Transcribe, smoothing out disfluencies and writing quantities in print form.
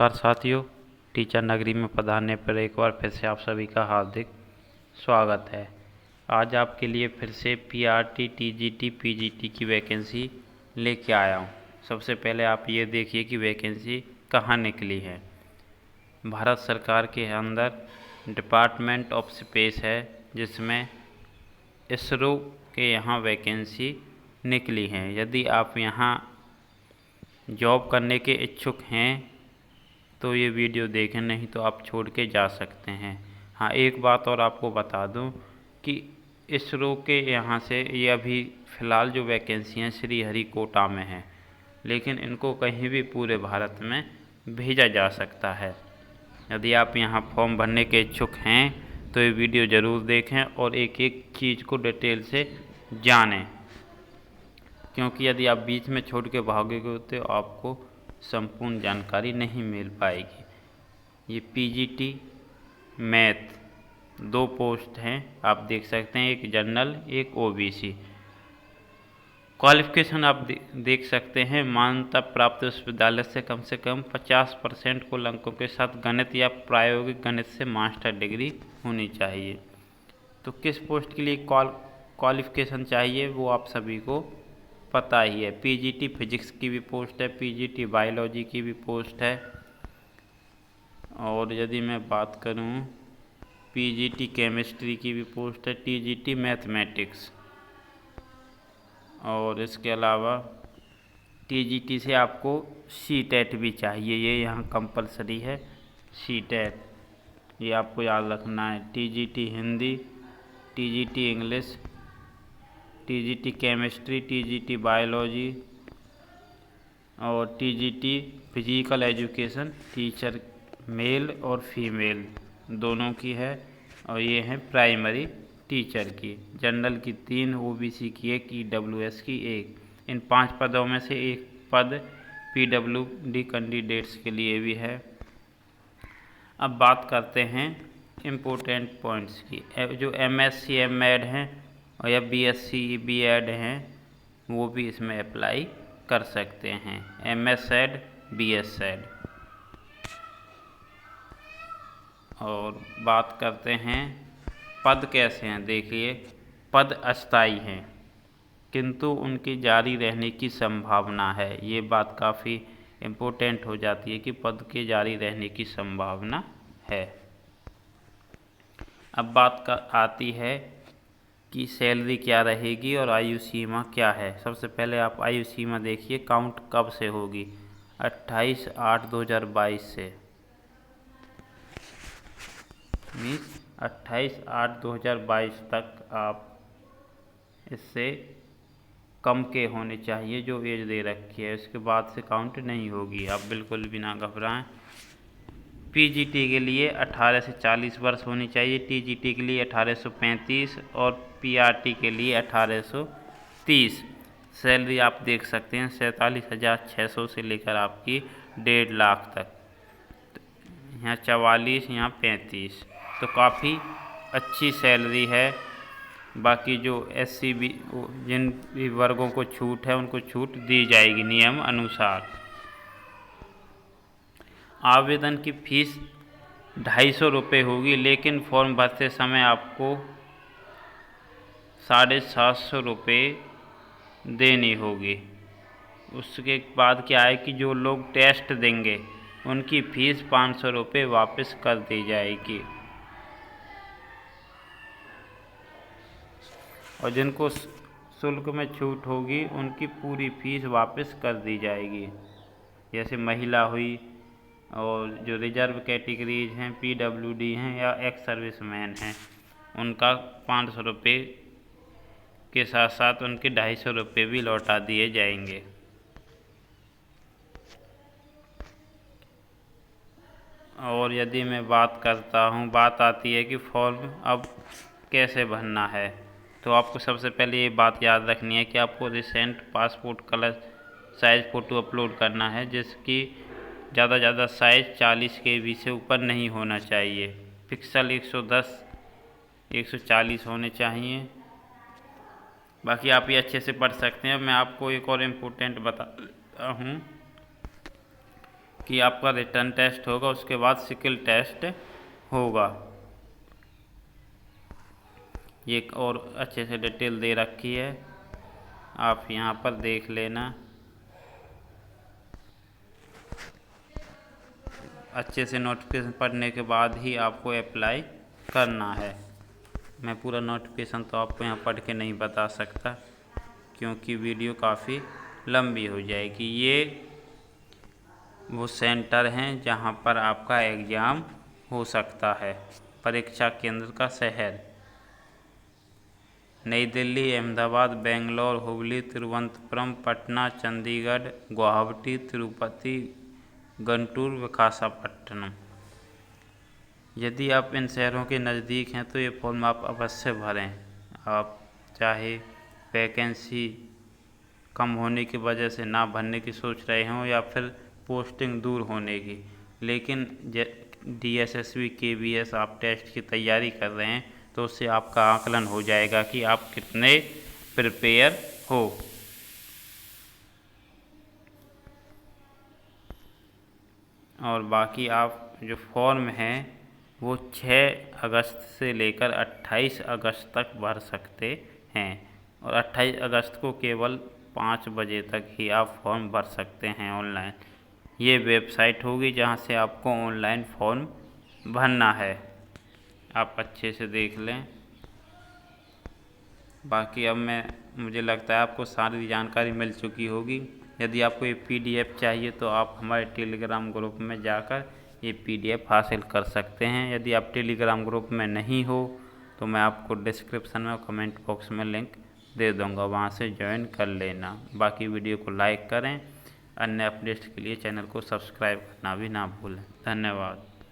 नमस्कार साथियों, टीचर नगरी में पधारने पर एक बार फिर से आप सभी का हार्दिक स्वागत है। आज आपके लिए फिर से पीआरटी, टीजीटी, पीजीटी की वैकेंसी लेके आया हूँ। सबसे पहले आप ये देखिए कि वैकेंसी कहाँ निकली है। भारत सरकार के अंदर डिपार्टमेंट ऑफ स्पेस है, जिसमें इसरो के यहाँ वैकेंसी निकली है। यदि आप यहाँ जॉब करने के इच्छुक हैं तो ये वीडियो देखें, नहीं तो आप छोड़ के जा सकते हैं। हाँ, एक बात और आपको बता दूं कि इसरो के यहाँ से ये अभी फ़िलहाल जो वैकेंसी हैं श्रीहरिकोटा में हैं, लेकिन इनको कहीं भी पूरे भारत में भेजा जा सकता है। यदि आप यहाँ फॉर्म भरने के इच्छुक हैं तो ये वीडियो ज़रूर देखें और एक एक चीज़ को डिटेल से जानें, क्योंकि यदि आप बीच में छोड़ के भागोगे तो आपको संपूर्ण जानकारी नहीं मिल पाएगी। ये पीजीटी मैथ 2 पोस्ट हैं, आप देख सकते हैं, एक जनरल एक ओबीसी। क्वालिफ़िकेशन आप देख सकते हैं, मान्यता प्राप्त विश्वविद्यालय से कम 50% कुल अंकों के साथ गणित या प्रायोगिक गणित से मास्टर डिग्री होनी चाहिए। तो किस पोस्ट के लिए क्वालिफ़िकेशन चाहिए वो आप सभी को पता ही है। पीजीटी फिजिक्स की भी पोस्ट है, पीजीटी बायोलॉजी की भी पोस्ट है, और यदि मैं बात करूं पीजीटी केमिस्ट्री की भी पोस्ट है, टीजीटी मैथमेटिक्स, और इसके अलावा टीजीटी से आपको सीटेट भी चाहिए। ये यहाँ कंपलसरी है, सीटेट ये आपको याद रखना है। TGT Hindi, TGT English, TGT chemistry, TGT biology और TGT physical education teacher male और फीमेल दोनों की है, और ये है प्राइमरी टीचर की। जनरल की 3, ओबीसी की 1, ईडब्ल्यूएस की 1। इन 5 पदों में से एक पद पीडब्ल्यूडी कैंडिडेट्स के लिए भी है। अब बात करते हैं इम्पोर्टेंट पॉइंट्स की। जो एमएससी एमएड हैं और या बीएससी बीएड हैं वो भी इसमें अप्लाई कर सकते हैं, एमएसएड बीएसएड। और बात करते हैं पद कैसे हैं। देखिए, पद अस्थायी हैं किंतु उनकी जारी रहने की संभावना है। ये बात काफ़ी इम्पोर्टेंट हो जाती है कि पद के जारी रहने की संभावना है। अब बात आती है कि सैलरी क्या रहेगी और आयु सीमा क्या है। सबसे पहले आप आयु सीमा देखिए, काउंट कब से होगी। 28/8/2022 से, मीन्स 28/8/2022 तक आप इससे कम के होने चाहिए जो एज दे रखी है। इसके बाद से काउंट नहीं होगी, आप बिल्कुल भी ना घबराएं। पीजीटी के लिए 18 से 40 वर्ष होनी चाहिए, टीजीटी के लिए 1835 और पीआरटी के लिए 1830। सैलरी आप देख सकते हैं 47,600 से लेकर आपकी 1.5 लाख तक। यहाँ 44, यहाँ 35, तो काफ़ी अच्छी सैलरी है। बाकी जो एससी बी जिन भी वर्गों को छूट है उनको छूट दी जाएगी नियम अनुसार। आवेदन की फ़ीस 250 रुपये होगी, लेकिन फॉर्म भरते समय आपको 750 रुपये देनी होगी। उसके बाद क्या है कि जो लोग टेस्ट देंगे उनकी फ़ीस 500 रुपये वापस कर दी जाएगी, और जिनको शुल्क में छूट होगी उनकी पूरी फीस वापस कर दी जाएगी। जैसे महिला हुई, और जो रिजर्व कैटेगरीज हैं, पीडब्ल्यूडी हैं या एक्स सर्विसमैन हैं, उनका 500 रुपये के साथ साथ उनके 250 रुपये भी लौटा दिए जाएंगे। और यदि मैं बात करता हूँ, बात आती है कि फॉर्म अब कैसे भरना है, तो आपको सबसे पहले ये बात याद रखनी है कि आपको recent passport colour size photo upload करना है, जिसकी ज़्यादा साइज़ 40 KB से ऊपर नहीं होना चाहिए। पिक्सल 110 140 होने चाहिए। बाकी आप ये अच्छे से पढ़ सकते हैं। मैं आपको एक और इम्पोर्टेंट बताता हूँ कि आपका रिटर्न टेस्ट होगा, उसके बाद स्किल टेस्ट होगा। ये और अच्छे से डिटेल दे रखी है, आप यहाँ पर देख लेना। अच्छे से नोटिफिकेशन पढ़ने के बाद ही आपको अप्लाई करना है। मैं पूरा नोटिफिकेशन तो आपको यहाँ पढ़ के नहीं बता सकता, क्योंकि वीडियो काफ़ी लंबी हो जाएगी। ये वो सेंटर हैं जहाँ पर आपका एग्ज़ाम हो सकता है। परीक्षा केंद्र का शहर: नई दिल्ली, अहमदाबाद, बेंगलोर, हुबली, तिरुवनंतपुरम, पटना, चंडीगढ़, गुवाहाटी, तिरुपति, गुंटूर, विशाखापट्टनम। यदि आप इन शहरों के नज़दीक हैं तो ये फॉर्म आप अवश्य भरें। आप चाहे वैकेंसी कम होने की वजह से ना भरने की सोच रहे हों या फिर पोस्टिंग दूर होने की, लेकिन DSSB KVS आप टेस्ट की तैयारी कर रहे हैं तो उससे आपका आकलन हो जाएगा कि आप कितने प्रिपेयर हो। और बाकी आप जो फॉर्म हैं वो 6 अगस्त से लेकर 28 अगस्त तक भर सकते हैं, और 28 अगस्त को केवल 5 बजे तक ही आप फॉर्म भर सकते हैं ऑनलाइन। ये वेबसाइट होगी जहां से आपको ऑनलाइन फॉर्म भरना है, आप अच्छे से देख लें। बाकी अब मुझे लगता है आपको सारी जानकारी मिल चुकी होगी। यदि आपको ये PDF चाहिए तो आप हमारे टेलीग्राम ग्रुप में जाकर ये PDF हासिल कर सकते हैं। यदि आप टेलीग्राम ग्रुप में नहीं हो तो मैं आपको डिस्क्रिप्शन में और कमेंट बॉक्स में लिंक दे दूंगा, वहाँ से ज्वाइन कर लेना। बाकी वीडियो को लाइक करें, अन्य अपडेट्स के लिए चैनल को सब्सक्राइब करना भी ना भूलें। धन्यवाद।